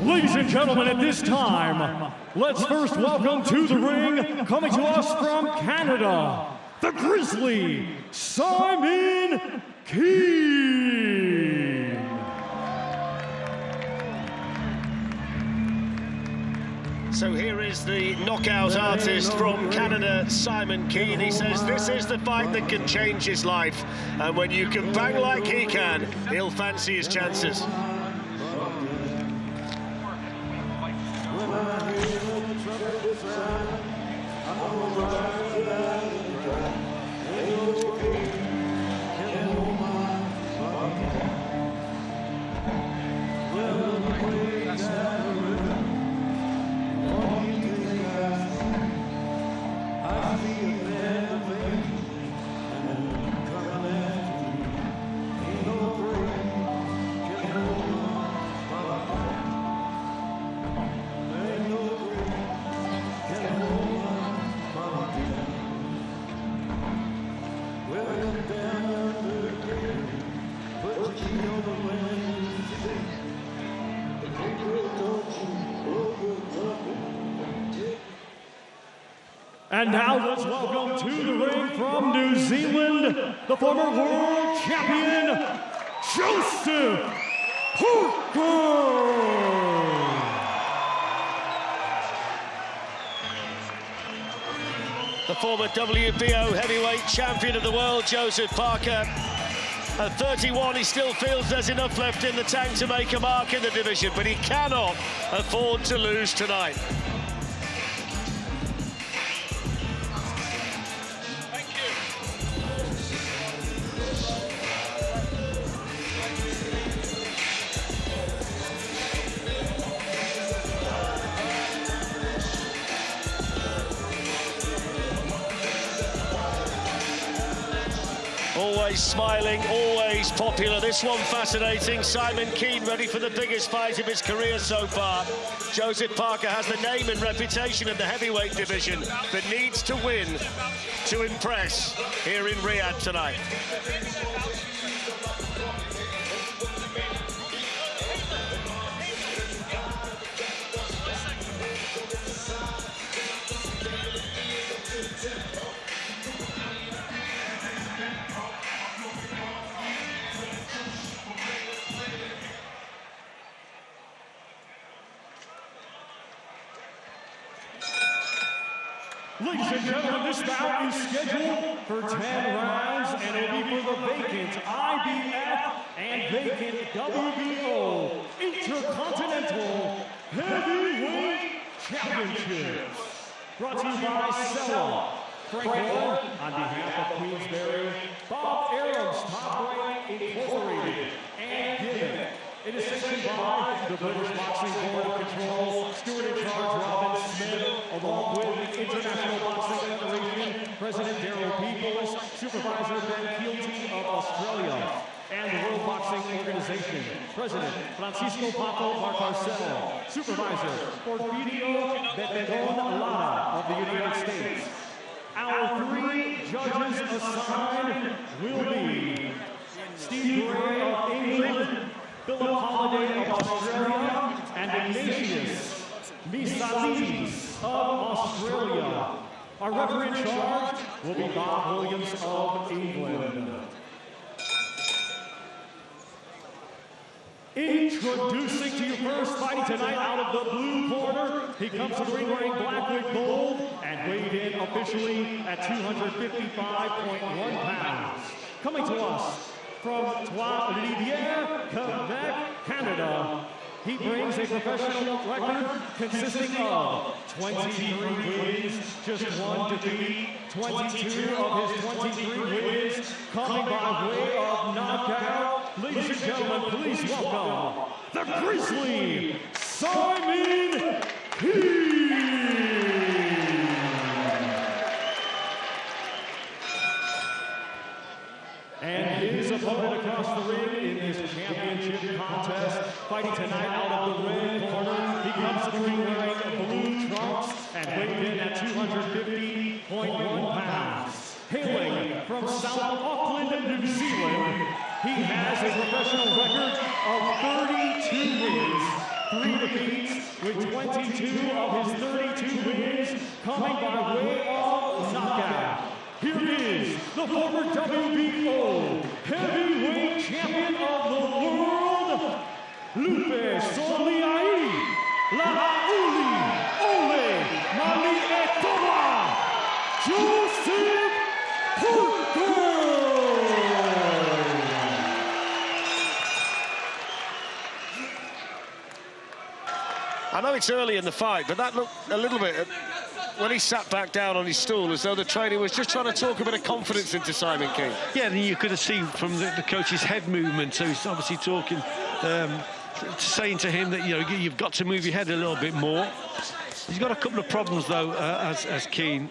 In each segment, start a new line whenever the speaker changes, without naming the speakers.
Ladies and gentlemen, at this time, let's first welcome to the ring, coming to us from Canada, the Grizzly, Simon KEAN.
So here is the knockout artist from Canada, Simon KEAN. He says this is the fight that can change his life. And when you can bang like he can, he'll fancy his chances.
And now let's welcome to the ring from New Zealand, the former world champion, Joseph Parker.
The former WBO heavyweight champion of the world, Joseph Parker. At 31, he still feels there's enough left in the tank to make a mark in the division, but he cannot afford to lose tonight. Always smiling, always popular. This one fascinating. Simon KEAN ready for the biggest fight of his career so far. Joseph Parker has the name and reputation of the heavyweight division, but needs to win to impress here in Riyadh tonight.
Ladies and gentlemen, this bout is scheduled for 10 rounds, and it'll be for the vacant IBF and vacant WBO Intercontinental Heavyweight Championships. Brought to you by Sella, Frank Moore, on behalf of Queensberry, Bob Arum's Top Rank Incorporated, and Given. It is sanctioned by the British Boxing Board of Control, steward in charge Robin Smith, along with the International Boxing Federation, President Daryl Peoples, Supervisor Ben Keelty of Australia, and the World Boxing Organization, President Francisco Paco Marcarcelo, Supervisor Porfirio Beteron Lara of the United States. Our three judges assigned will be Steve Gray of England, Philip Holiday of Australia, and Ignatius Misalides of Australia. Our referee in charge will be Bob Williams of England. Introducing to you first, fighting tonight out of the blue corner. He comes to the ring wearing black with gold and weighed in officially at 255.1 pounds. Coming to us from Trois-Rivières, Quebec, Canada, he brings a professional record consisting of 23 wins, just one defeat, 22 of his 23 wins coming by way of knockout. Ladies and gentlemen, please welcome the Grizzly, Simon KEAN. And his opponent across the ring in this championship contest, fighting tonight out of the red corner. He comes to the ring wearing blue trunks and weighed in at 250.1 pounds. Hailing from South Auckland, New Zealand, he has a professional record of 32 wins, 3 defeats, 22 of his 32 wins coming by way of knockout. Here is the former WBO heavyweight champion of the world, Lupe Soliai La'auli Ole Malietoa, Joseph Parker.
I know it's early in the fight, but that looked a little bit, when he sat back down on his stool, as though the trainer was just trying to talk a bit of confidence into Simon Kean.
Yeah, and you could have seen from the coach's head movement, so he's obviously talking, saying to him that, you know, you've got to move your head a little bit more. He's got a couple of problems, though, as Kean.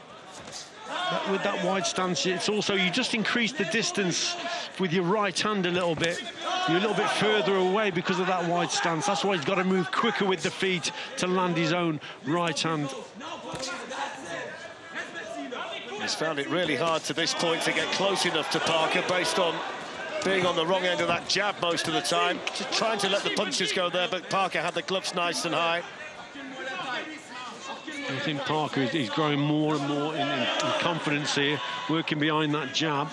With that wide stance, it's also, you just increase the distance with your right hand a little bit. You're a little bit further away because of that wide stance. That's why he's got to move quicker with the feet to land his own right hand.
He's found it really hard to this point to get close enough to Parker based on being on the wrong end of that jab most of the time. Just trying to let the punches go there, but Parker had the gloves nice and high.
I think Parker is growing more and more in confidence here, working behind that jab.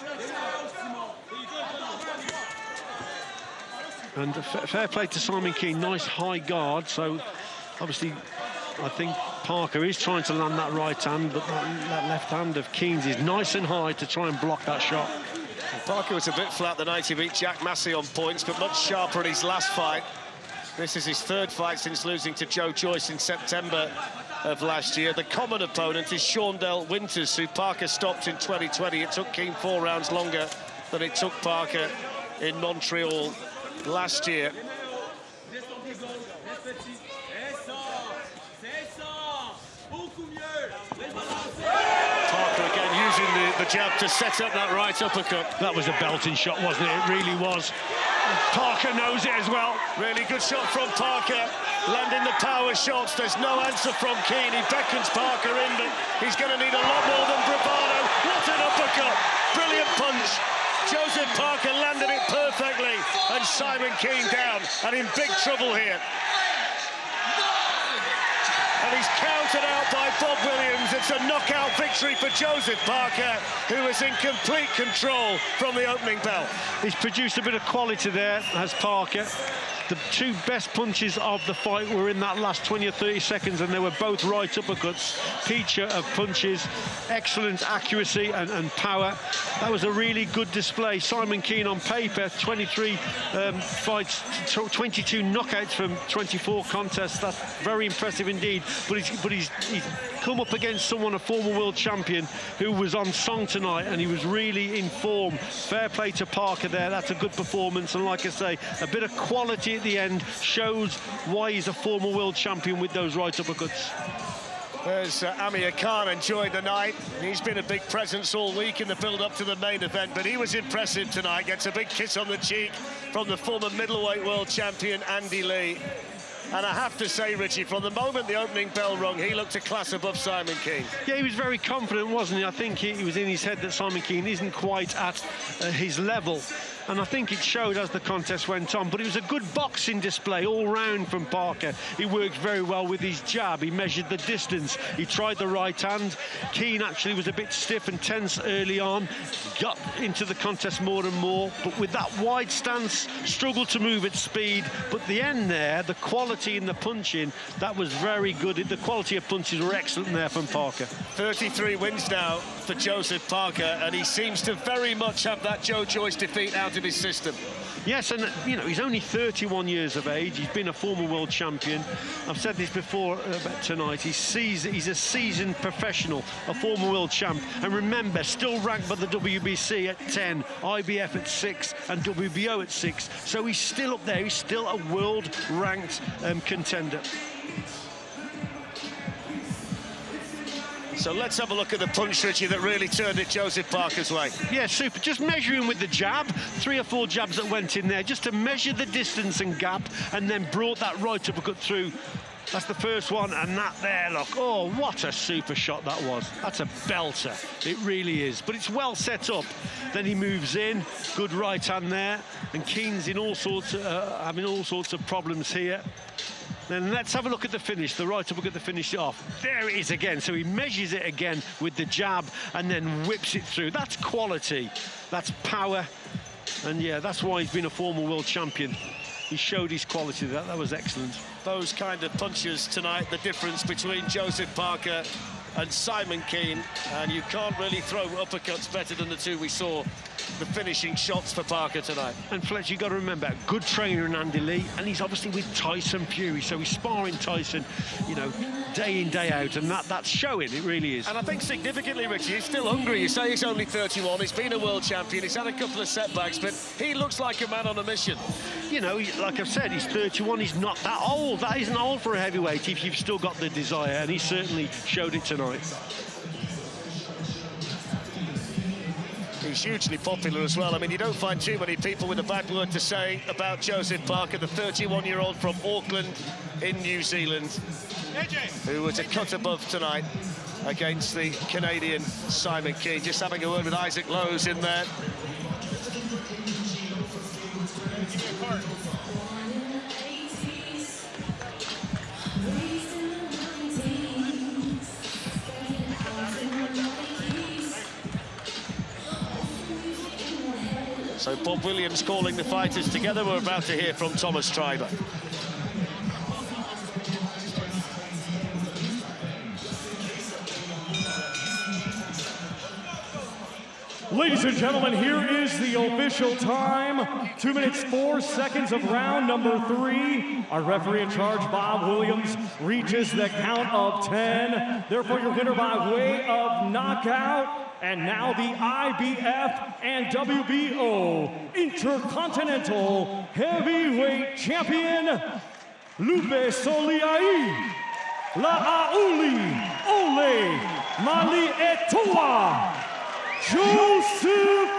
And fair play to Simon Kean, nice high guard. So obviously, I think Parker is trying to land that right hand, but that left hand of Kean's is nice and high to try and block that shot.
Parker was a bit flat the night he beat Jack Massey on points, but much sharper in his last fight. This is his third fight since losing to Joe Joyce in September of last year. The common opponent is Shaundell Winters, who Parker stopped in 2020. It took Kean 4 rounds longer than it took Parker in Montreal last year. Parker again using the jab to set up that right uppercut.
That was a belting shot, wasn't it? It really was. Parker knows it as well.
Really good shot from Parker, landing the power shots. There's no answer from Kean. He beckons Parker in, but he's going to need a lot more than bravado. What an uppercut! Brilliant punch. Joseph Parker landed it perfectly, and Simon Kean down, and in big trouble here. And he's counted out by Bob Williams. It's a knockout victory for Joseph Parker, who is in complete control from the opening bell.
He's produced a bit of quality there, has Parker. The two best punches of the fight were in that last 20 or 30 seconds, and they were both right uppercuts. Feature of punches, excellent accuracy and power. That was a really good display. Simon Kean on paper, 23 fights, 22 knockouts from 24 contests. That's very impressive indeed. But he's come up against someone, a former world champion, who was on song tonight, and he was really in form. Fair play to Parker there. That's a good performance, and like I say, a bit of quality at the end shows why he's a former world champion with those right uppercuts.
There's Amir Khan enjoyed the night. He's been a big presence all week in the build-up to the main event, but he was impressive tonight. Gets a big kiss on the cheek from the former middleweight world champion Andy Lee. And I have to say, Richie, from the moment the opening bell rung, he looked a class above Simon Kean.
Yeah, he was very confident, wasn't he? I think he was in his head that Simon Kean isn't quite at his level. And I think it showed as the contest went on. But it was a good boxing display all round from Parker. He worked very well with his jab. He measured the distance. He tried the right hand. Kean actually was a bit stiff and tense early on. Got into the contest more and more. But with that wide stance, struggled to move at speed. But the end there, the quality in the punching, that was very good. The quality of punches were excellent there from Parker.
33 wins now for Joseph Parker, and he seems to very much have that Joe Joyce defeat out of his system.
Yes, and you know, he's only 31 years of age. He's been a former world champion. I've said this before tonight. He's a seasoned professional, a former world champ. And remember, still ranked by the WBC at 10, IBF at 6, and WBO at 6. So he's still up there. He's still a world-ranked contender.
So let's have a look at the punch, Richie, that really turned it Joseph Parker's way.
Yeah, super. Just measuring with the jab, 3 or 4 jabs that went in there, just to measure the distance and gap, and then brought that right uppercut through. That's the first one, and that there, look. Oh, what a super shot that was. That's a belter. It really is. But it's well set up. Then he moves in. Good right hand there. And Kean's in all sorts of, having all sorts of problems here. Then let's have a look at the finish, the right uppercut to finish it off. There it is again. So he measures it again with the jab and then whips it through. That's quality, that's power. And yeah, that's why he's been a former world champion. He showed his quality. That was excellent.
Those kind of punches tonight, the difference between Joseph Parker and Simon KEAN, and you can't really throw uppercuts better than the two we saw, the finishing shots for Parker tonight.
And Fletcher, you've got to remember, good trainer in Andy Lee, and he's obviously with Tyson Fury, so he's sparring Tyson, you know, day in, day out, and that's showing, it really is.
And I think significantly, Richie, he's still hungry. You say he's only 31, he's been a world champion, he's had a couple of setbacks, but he looks like a man on a mission.
You know, like I've said, he's 31, he's not that old. That isn't old for a heavyweight if you've still got the desire, and he certainly showed it tonight.
He's hugely popular as well. I mean, you don't find too many people with a bad word to say about Joseph Parker, the 31-year-old from Auckland in New Zealand, who was a cut above tonight against the Canadian Simon KEAN. Just having a word with Isaac Lowe's in there. So Bob Williams calling the fighters together. We're about to hear from Thomas Treiber.
Ladies and gentlemen, here is the official time. 2 minutes, 4 seconds of round number 3. Our referee in charge, Bob Williams, reaches the count of 10. Therefore, your winner by way of knockout. And now the IBF and WBO Intercontinental Heavyweight Champion, Lupe Soliai La'auli Ole Mali Etoa, Joseph